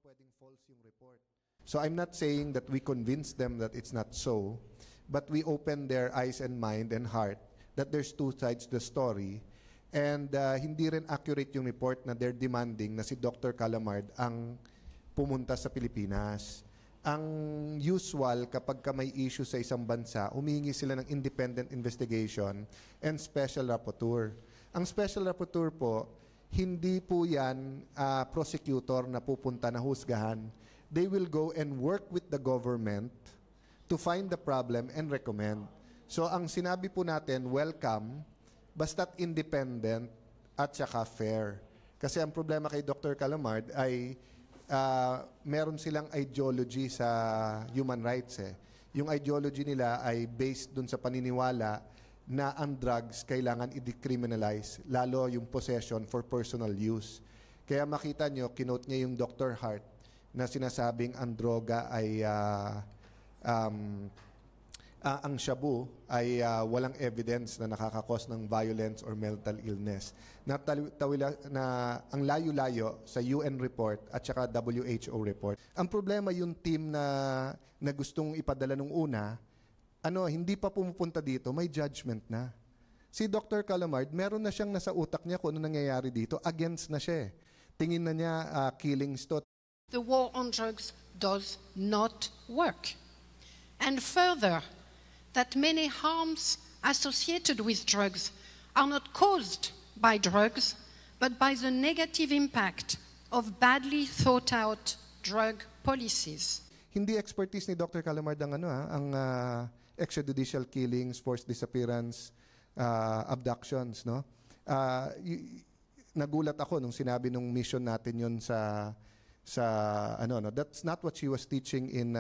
pwedeng false yung report. So I'm not saying that we convince them that it's not so, but we open their eyes and mind and heart that there's two sides to the story. And hindi rin accurate yung report na they're demanding na si Dr. Calamard ang pumunta sa Pilipinas. Ang usual kapag ka may issue sa isang bansa, humihingi sila ng independent investigation and special rapporteur. Ang special rapporteur po, hindi po yan prosecutor na pupunta na husgahan. They will go and work with the government to find the problem and recommend. So ang sinabi po natin, welcome, basta't independent at saka fair. Kasi ang problema kay Dr. Calamard ay meron silang ideology sa human rights. Yung ideology nila ay based dun sa paniniwala na ang drugs kailangan i-decriminalize, lalo yung possession for personal use. Kaya makita nyo, kinote niya yung Dr. Hart na sinasabing ang droga ay ang shabu ay walang evidence na nakakakos ng violence or mental illness. Ang layo-layo sa UN report at saka WHO report. Ang problema yung team na gustong ipadala nung una, hindi pa pumupunta dito, may judgment na. Si Dr. Calamard, meron na siyang nasa utak niya kung ano nangyayari dito, against na siya. Tingin na niya killings to. The war on drugs does not work. And further, that many harms associated with drugs are not caused by drugs, but by the negative impact of badly thought out drug policies. Hindi expertise ni Dr. Calamard ang extrajudicial killings, forced disappearance, abductions, no? Nagulat ako nung sinabi nung mission natin yun that's not what she was teaching in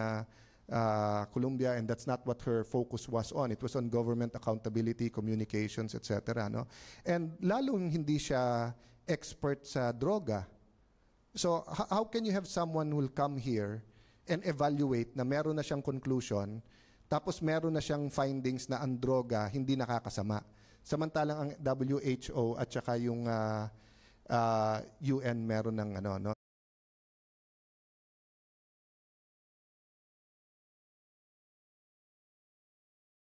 Colombia, and that's not what her focus was on. It was on government accountability, communications, etc. No? And lalong hindi siya expert sa droga. So how can you have someone who will come here and evaluate na meron na siyang conclusion, tapos meron na siyang findings na ang droga hindi nakakasama? Samantalang ang WHO at saka yung UN meron ng